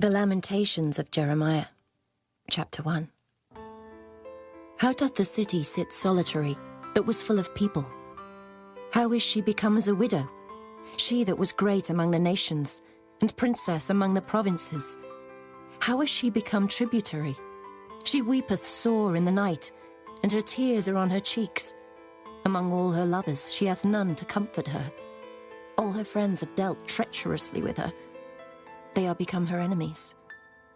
The Lamentations of Jeremiah, Chapter 1. How doth the city sit solitary, that was full of people? How is she become as a widow, she that was great among the nations, and princess among the provinces? How is she become tributary? She weepeth sore in the night, and her tears are on her cheeks. Among all her lovers she hath none to comfort her. All her friends have dealt treacherously with her. They are become her enemies.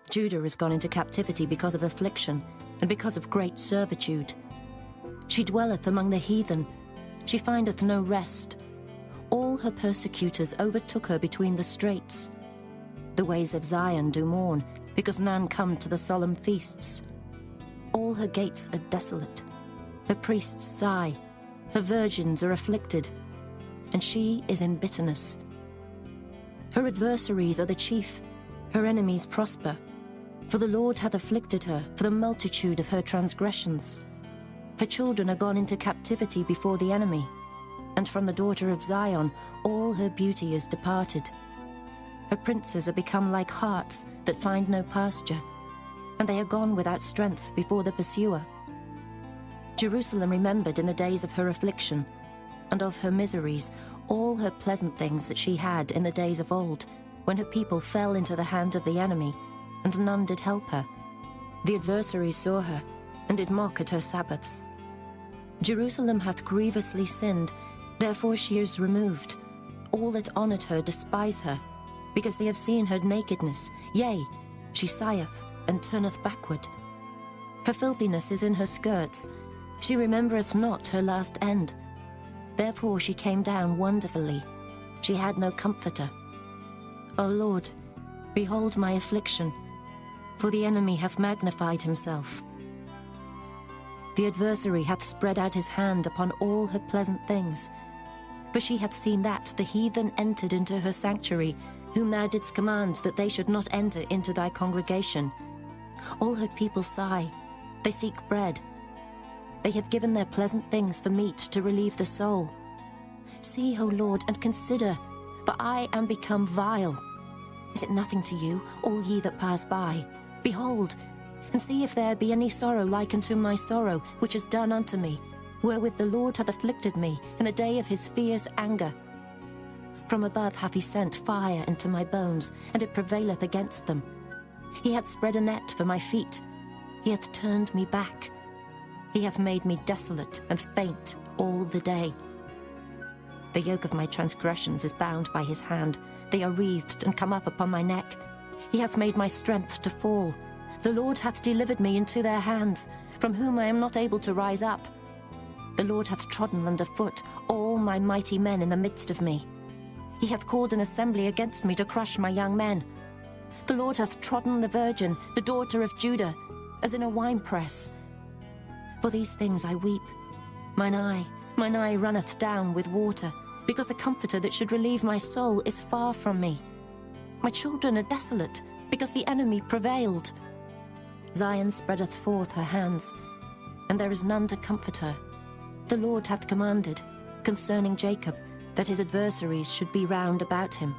Judah is gone into captivity because of affliction, and because of great servitude. She dwelleth among the heathen, she findeth no rest. All her persecutors overtook her between the straits. The ways of Zion do mourn, because none come to the solemn feasts. All her gates are desolate, her priests sigh, her virgins are afflicted, and she is in bitterness. Her adversaries are the chief, her enemies prosper. For the Lord hath afflicted her for the multitude of her transgressions. Her children are gone into captivity before the enemy, and from the daughter of Zion all her beauty is departed. Her princes are become like harts that find no pasture, and they are gone without strength before the pursuer. Jerusalem remembered in the days of her affliction, and of her miseries, all her pleasant things that she had in the days of old, when her people fell into the hand of the enemy, and none did help her. The adversaries saw her, and did mock at her Sabbaths. Jerusalem hath grievously sinned, therefore she is removed. All that honoured her despise her, because they have seen her nakedness. Yea, she sigheth, and turneth backward. Her filthiness is in her skirts, she remembereth not her last end. Therefore she came down wonderfully, she had no comforter. O Lord, behold my affliction, for the enemy hath magnified himself. The adversary hath spread out his hand upon all her pleasant things. For she hath seen that the heathen entered into her sanctuary, whom thou didst command that they should not enter into thy congregation. All her people sigh, they seek bread. They have given their pleasant things for meat to relieve the soul. See, O Lord, and consider, for I am become vile. Is it nothing to you, all ye that pass by? Behold, and see if there be any sorrow like unto my sorrow, which is done unto me, wherewith the Lord hath afflicted me in the day of his fierce anger. From above hath he sent fire into my bones, and it prevaileth against them. He hath spread a net for my feet, he hath turned me back. He hath made me desolate and faint all the day. The yoke of my transgressions is bound by his hand. They are wreathed and come up upon my neck. He hath made my strength to fall. The Lord hath delivered me into their hands, from whom I am not able to rise up. The Lord hath trodden under foot all my mighty men in the midst of me. He hath called an assembly against me to crush my young men. The Lord hath trodden the virgin, the daughter of Judah, as in a winepress. For these things I weep. Mine eye runneth down with water, because the comforter that should relieve my soul is far from me. My children are desolate, because the enemy prevailed. Zion spreadeth forth her hands, and there is none to comfort her. The Lord hath commanded, concerning Jacob, that his adversaries should be round about him.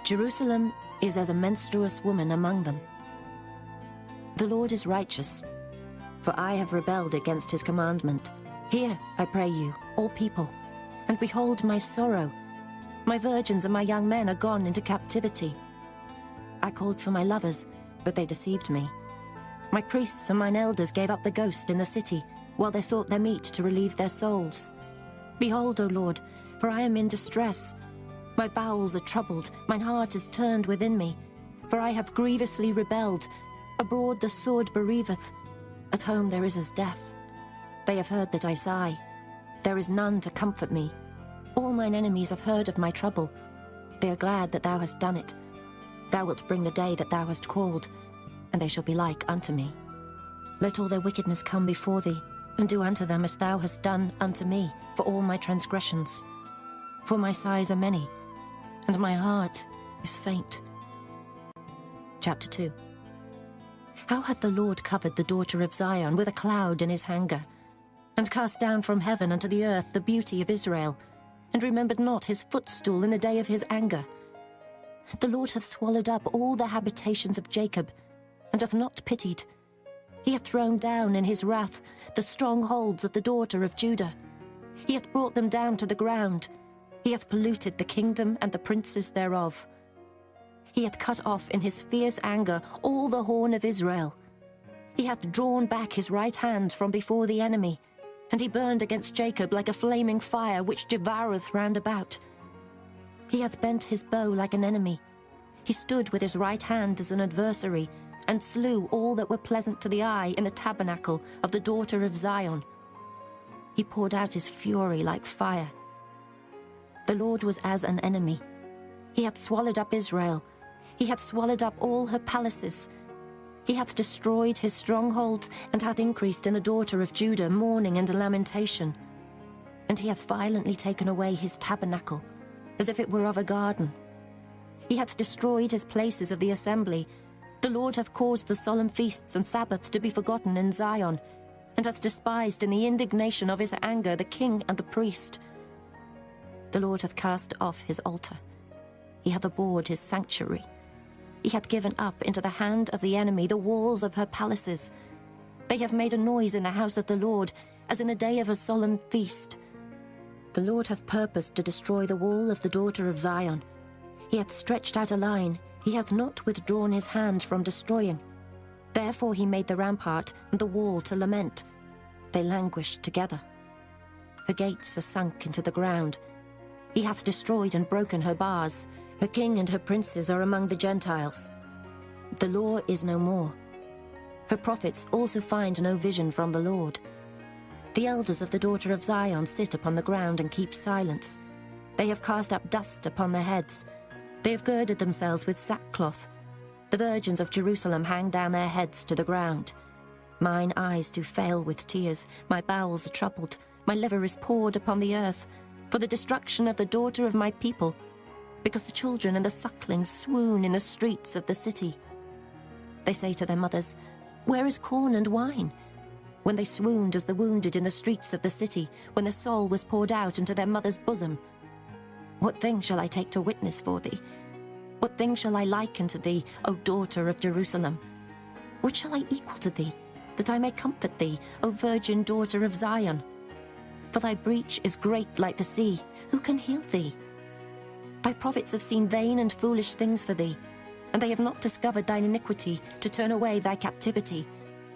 Jerusalem is as a menstruous woman among them. The Lord is righteous, for I have rebelled against his commandment. Hear, I pray you, all people, and behold my sorrow. My virgins and my young men are gone into captivity. I called for my lovers, but they deceived me. My priests and mine elders gave up the ghost in the city, while they sought their meat to relieve their souls. Behold, O Lord, for I am in distress. My bowels are troubled, mine heart is turned within me, for I have grievously rebelled. Abroad the sword bereaveth, at home there is as death. They have heard that I sigh. There is none to comfort me. All mine enemies have heard of my trouble. They are glad that thou hast done it. Thou wilt bring the day that thou hast called, and they shall be like unto me. Let all their wickedness come before thee, and do unto them as thou hast done unto me for all my transgressions. For my sighs are many, and my heart is faint. Chapter 2. How hath the Lord covered the daughter of Zion with a cloud in his anger, and cast down from heaven unto the earth the beauty of Israel, and remembered not his footstool in the day of his anger. The Lord hath swallowed up all the habitations of Jacob, and hath not pitied. He hath thrown down in his wrath the strongholds of the daughter of Judah. He hath brought them down to the ground. He hath polluted the kingdom and the princes thereof. He hath cut off in his fierce anger all the horn of Israel. He hath drawn back his right hand from before the enemy, and he burned against Jacob like a flaming fire which devoureth round about. He hath bent his bow like an enemy. He stood with his right hand as an adversary, and slew all that were pleasant to the eye in the tabernacle of the daughter of Zion. He poured out his fury like fire. The Lord was as an enemy. He hath swallowed up Israel. He hath swallowed up all her palaces. He hath destroyed his strongholds, and hath increased in the daughter of Judah mourning and lamentation. And he hath violently taken away his tabernacle, as if it were of a garden. He hath destroyed his places of the assembly. The Lord hath caused the solemn feasts and Sabbaths to be forgotten in Zion, and hath despised in the indignation of his anger the king and the priest. The Lord hath cast off his altar. He hath abhorred his sanctuary. He hath given up into the hand of the enemy the walls of her palaces. They have made a noise in the house of the Lord, as in the day of a solemn feast. The Lord hath purposed to destroy the wall of the daughter of Zion. He hath stretched out a line. He hath not withdrawn his hand from destroying. Therefore he made the rampart and the wall to lament. They languished together. Her gates are sunk into the ground. He hath destroyed and broken her bars. Her king and her princes are among the Gentiles. The law is no more. Her prophets also find no vision from the Lord. The elders of the daughter of Zion sit upon the ground and keep silence. They have cast up dust upon their heads. They have girded themselves with sackcloth. The virgins of Jerusalem hang down their heads to the ground. Mine eyes do fail with tears. My bowels are troubled. My liver is poured upon the earth, for the destruction of the daughter of my people, because the children and the sucklings swoon in the streets of the city. They say to their mothers, "Where is corn and wine?" When they swooned as the wounded in the streets of the city, when their soul was poured out into their mother's bosom. What thing shall I take to witness for thee? What thing shall I liken to thee, O daughter of Jerusalem? What shall I equal to thee, that I may comfort thee, O virgin daughter of Zion? For thy breach is great like the sea. Who can heal thee? Thy prophets have seen vain and foolish things for thee, and they have not discovered thine iniquity to turn away thy captivity,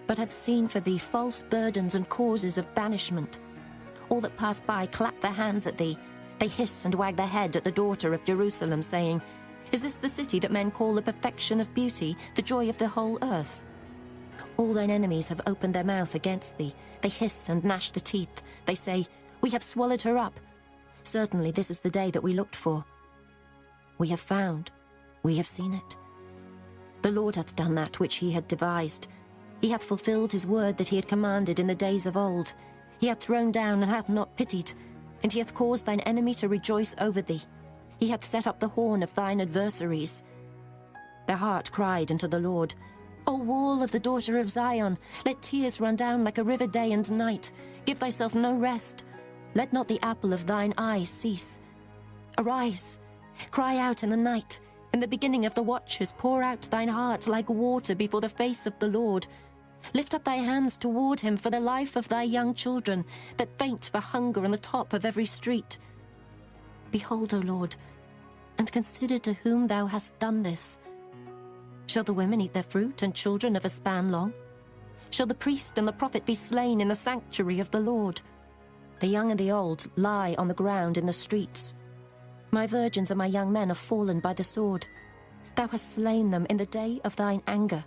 but have seen for thee false burdens and causes of banishment. All that pass by clap their hands at thee. They hiss and wag their head at the daughter of Jerusalem, saying, "Is this the city that men call the perfection of beauty, the joy of the whole earth?" All thine enemies have opened their mouth against thee. They hiss and gnash the teeth. They say, "We have swallowed her up. Certainly this is the day that we looked for. We have found, we have seen it. The Lord hath done that which he had devised. He hath fulfilled his word that he had commanded in the days of old. He hath thrown down and hath not pitied, and he hath caused thine enemy to rejoice over thee. He hath set up the horn of thine adversaries. Their heart cried unto the Lord, O wall of the daughter of Zion, let tears run down like a river day and night. Give thyself no rest. Let not the apple of thine eye cease. Arise, cry out in the night. In the beginning of the watches, pour out thine heart like water before the face of the Lord. Lift up thy hands toward him for the life of thy young children, that faint for hunger on the top of every street. Behold, O Lord, and consider to whom thou hast done this. Shall the women eat their fruit, and children of a span long? Shall the priest and the prophet be slain in the sanctuary of the Lord? The young and the old lie on the ground in the streets. My virgins and my young men are fallen by the sword. Thou hast slain them in the day of thine anger.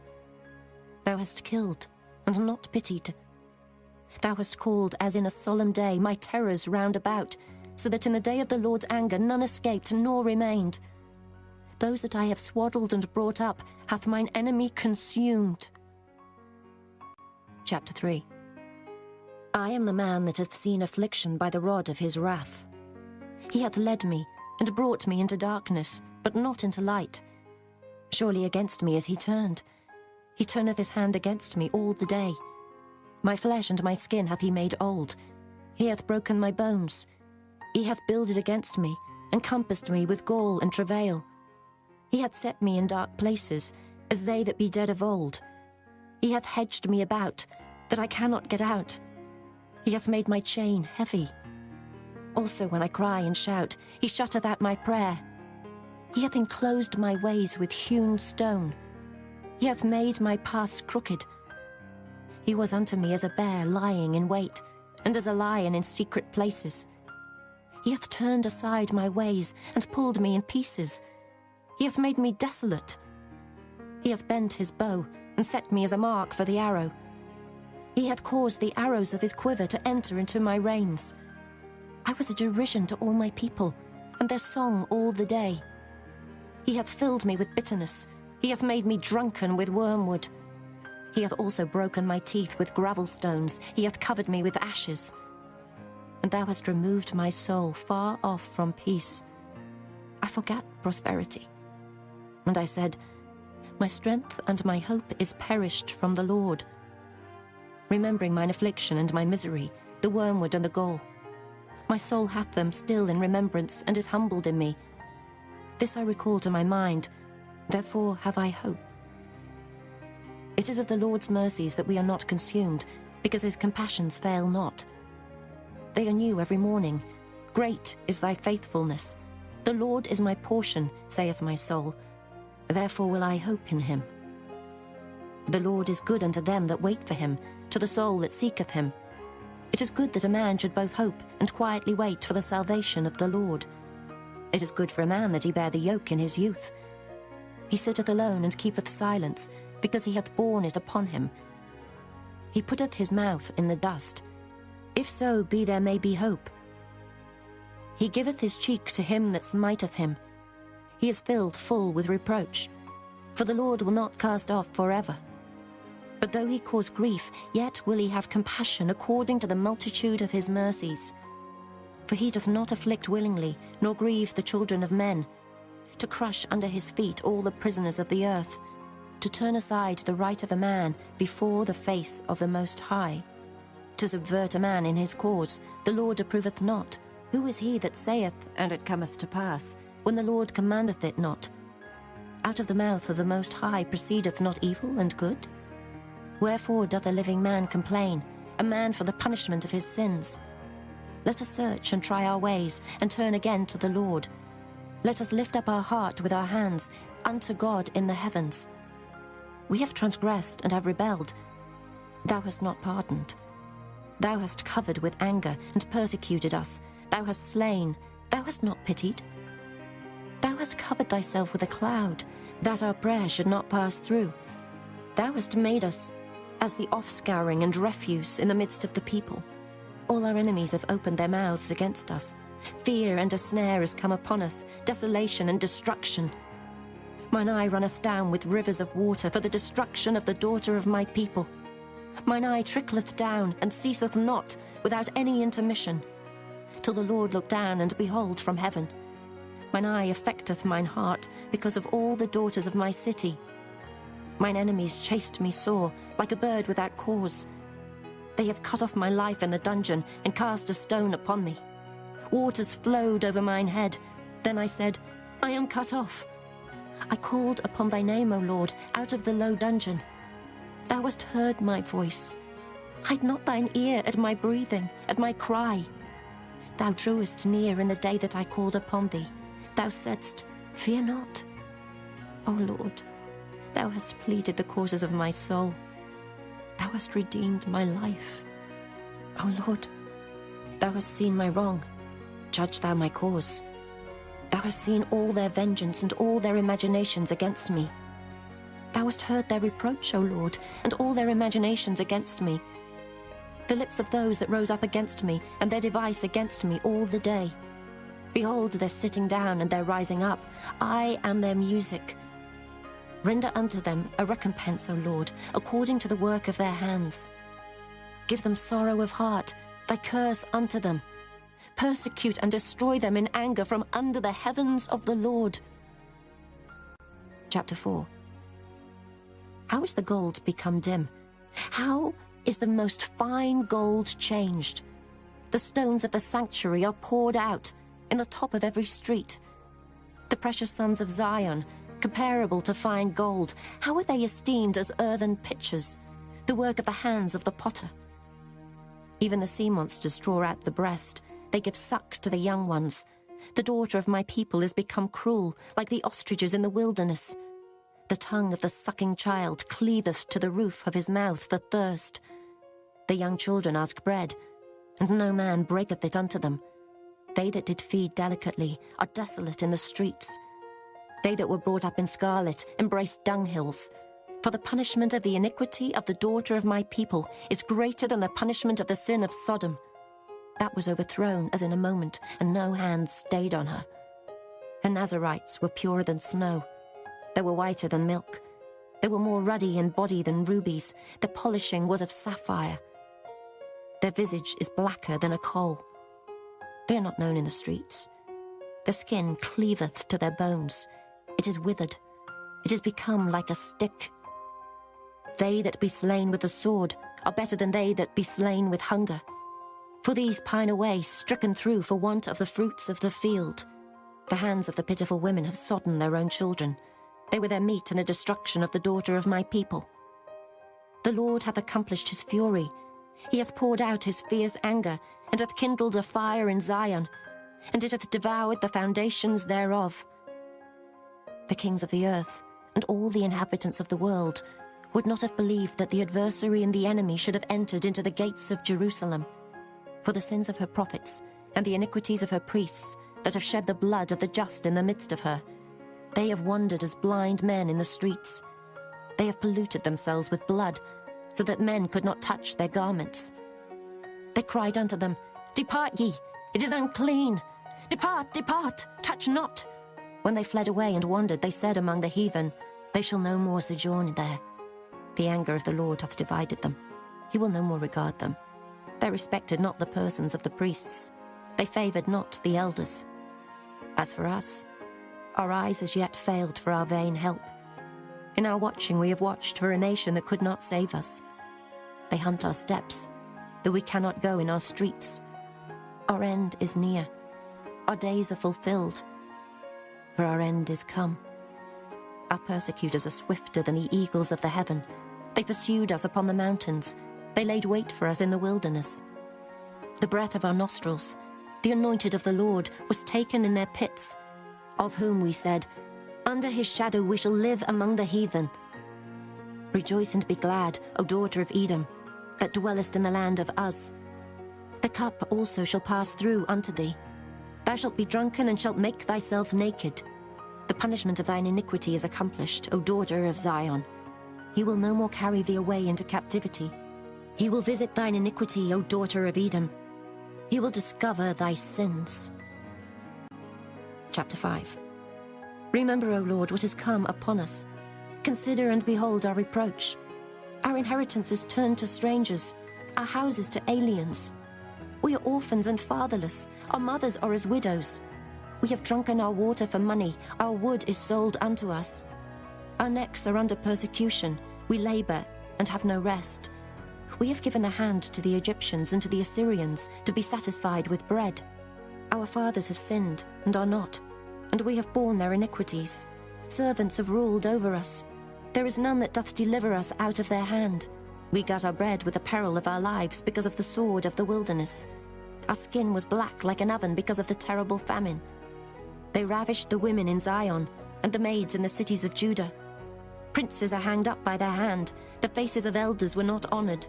Thou hast killed, and not pitied. Thou hast called, as in a solemn day, my terrors round about, so that in the day of the Lord's anger none escaped nor remained. Those that I have swaddled and brought up hath mine enemy consumed. Chapter 3. I am the man that hath seen affliction by the rod of his wrath. He hath led me, and brought me into darkness, but not into light. Surely against me is he turned. He turneth his hand against me all the day. My flesh and my skin hath he made old. He hath broken my bones. He hath builded against me, and compassed me with gall and travail. He hath set me in dark places, as they that be dead of old. He hath hedged me about, that I cannot get out. He hath made my chain heavy. Also when I cry and shout, he shutteth out my prayer. He hath enclosed my ways with hewn stone. He hath made my paths crooked. He was unto me as a bear lying in wait, and as a lion in secret places. He hath turned aside my ways, and pulled me in pieces. He hath made me desolate. He hath bent his bow, and set me as a mark for the arrow. He hath caused the arrows of his quiver to enter into my reins. I was a derision to all my people, and their song all the day. He hath filled me with bitterness. He hath made me drunken with wormwood. He hath also broken my teeth with gravel stones. He hath covered me with ashes. And thou hast removed my soul far off from peace. I forgat prosperity. And I said, my strength and my hope is perished from the Lord. Remembering mine affliction and my misery, the wormwood and the gall. My soul hath them still in remembrance, and is humbled in me. This I recall to my mind, therefore have I hope. It is of the Lord's mercies that we are not consumed, because his compassions fail not. They are new every morning. Great is thy faithfulness. The Lord is my portion, saith my soul. Therefore will I hope in him. The Lord is good unto them that wait for him, to the soul that seeketh him. It is good that a man should both hope and quietly wait for the salvation of the Lord. It is good for a man that he bear the yoke in his youth. He sitteth alone and keepeth silence, because he hath borne it upon him. He putteth his mouth in the dust. If so be there may be hope. He giveth his cheek to him that smiteth him. He is filled full with reproach. For the Lord will not cast off forever. But though he cause grief, yet will he have compassion according to the multitude of his mercies. For he doth not afflict willingly, nor grieve the children of men, to crush under his feet all the prisoners of the earth, to turn aside the right of a man before the face of the Most High. To subvert a man in his cause, the Lord approveth not. Who is he that saith, and it cometh to pass, when the Lord commandeth it not? Out of the mouth of the Most High proceedeth not evil and good? Wherefore doth a living man complain, a man for the punishment of his sins? Let us search and try our ways, and turn again to the Lord. Let us lift up our heart with our hands unto God in the heavens. We have transgressed and have rebelled. Thou hast not pardoned. Thou hast covered with anger and persecuted us. Thou hast slain. Thou hast not pitied. Thou hast covered thyself with a cloud, that our prayer should not pass through. Thou hast made us as the offscouring and refuse in the midst of the people. All our enemies have opened their mouths against us. Fear and a snare is come upon us, desolation and destruction. Mine eye runneth down with rivers of water for the destruction of the daughter of my people. Mine eye trickleth down and ceaseth not without any intermission, till the Lord look down and behold from heaven. Mine eye affecteth mine heart because of all the daughters of my city. Mine enemies chased me sore, like a bird without cause. They have cut off my life in the dungeon, and cast a stone upon me. Waters flowed over mine head. Then I said, I am cut off. I called upon thy name, O Lord, out of the low dungeon. Thou hast heard my voice. Hide not thine ear at my breathing, at my cry. Thou drewest near in the day that I called upon thee. Thou saidst, fear not. O Lord, thou hast pleaded the causes of my soul. Thou hast redeemed my life. O Lord, thou hast seen my wrong. Judge thou my cause. Thou hast seen all their vengeance and all their imaginations against me. Thou hast heard their reproach, O Lord, and all their imaginations against me. The lips of those that rose up against me, and their device against me all the day. Behold their sitting down and their rising up. I am their music. Render unto them a recompense, O Lord, according to the work of their hands. Give them sorrow of heart, thy curse unto them. Persecute and destroy them in anger from under the heavens of the Lord. Chapter 4. How is the gold become dim? How is the most fine gold changed? The stones of the sanctuary are poured out in the top of every street. The precious sons of Zion comparable to fine gold, how are they esteemed as earthen pitchers, the work of the hands of the potter? Even the sea monsters draw out the breast. They give suck to the young ones. The daughter of my people is become cruel, like the ostriches in the wilderness. The tongue of the sucking child cleaveth to the roof of his mouth for thirst. The young children ask bread, and no man breaketh it unto them. They that did feed delicately are desolate in the streets. They that were brought up in scarlet embrace dunghills. For the punishment of the iniquity of the daughter of my people is greater than the punishment of the sin of Sodom. That was overthrown as in a moment, and no hand stayed on her. Her Nazarites were purer than snow. They were whiter than milk. They were more ruddy in body than rubies. Their polishing was of sapphire. Their visage is blacker than a coal. They are not known in the streets. Their skin cleaveth to their bones. It is withered. It is become like a stick. They that be slain with the sword are better than they that be slain with hunger. For these pine away, stricken through for want of the fruits of the field. The hands of the pitiful women have sodden their own children. They were their meat in the destruction of the daughter of my people. The Lord hath accomplished his fury. He hath poured out his fierce anger, and hath kindled a fire in Zion, and it hath devoured the foundations thereof. The kings of the earth, and all the inhabitants of the world, would not have believed that the adversary and the enemy should have entered into the gates of Jerusalem. For the sins of her prophets, and the iniquities of her priests, that have shed the blood of the just in the midst of her, they have wandered as blind men in the streets. They have polluted themselves with blood, so that men could not touch their garments. They cried unto them, Depart ye, it is unclean. Depart, depart, touch not. When they fled away and wandered, they said among the heathen, They shall no more sojourn there. The anger of the Lord hath divided them. He will no more regard them. They respected not the persons of the priests. They favoured not the elders. As for us, our eyes as yet failed for our vain help. In our watching we have watched for a nation that could not save us. They hunt our steps, though we cannot go in our streets. Our end is near. Our days are fulfilled, for our end is come. Our persecutors are swifter than the eagles of the heaven. They pursued us upon the mountains. They laid wait for us in the wilderness. The breath of our nostrils, the anointed of the Lord, was taken in their pits, of whom we said, Under his shadow we shall live among the heathen. Rejoice and be glad, O daughter of Edom, that dwellest in the land of Uz. The cup also shall pass through unto thee. Thou shalt be drunken and shalt make thyself naked. The punishment of thine iniquity is accomplished, O daughter of Zion. He will no more carry thee away into captivity. He will visit thine iniquity, O daughter of Edom. He will discover thy sins. Chapter 5. Remember, O Lord, what is come upon us. Consider and behold our reproach. Our inheritance is turned to strangers, our houses to aliens. We are orphans and fatherless. Our mothers are as widows. We have drunken our water for money. Our wood is sold unto us. Our necks are under persecution. We labor and have no rest. We have given a hand to the Egyptians and to the Assyrians to be satisfied with bread. Our fathers have sinned and are not, and we have borne their iniquities. Servants have ruled over us. There is none that doth deliver us out of their hand. We got our bread with the peril of our lives because of the sword of the wilderness. Our skin was black like an oven because of the terrible famine. They ravished the women in Zion and the maids in the cities of Judah. Princes are hanged up by their hand. The faces of elders were not honored.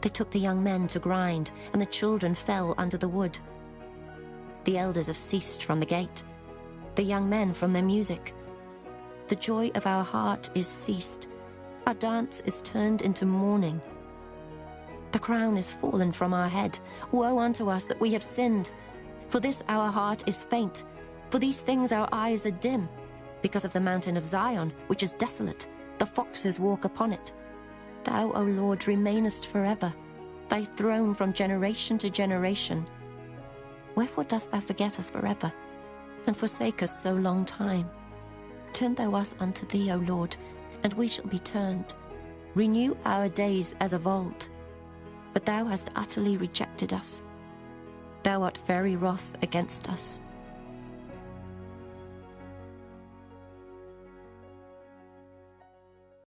They took the young men to grind, and the children fell under the wood. The elders have ceased from the gate, the young men from their music. The joy of our heart is ceased. Our dance is turned into mourning. The crown is fallen from our head. Woe unto us that we have sinned. For this our heart is faint. For these things our eyes are dim. Because of the mountain of Zion, which is desolate, the foxes walk upon it. Thou, O Lord, remainest forever, thy throne from generation to generation. Wherefore dost thou forget us forever, and forsake us so long time? Turn thou us unto thee, O Lord, and we shall be turned. Renew our days as of old. But thou hast utterly rejected us. Thou art very wroth against us.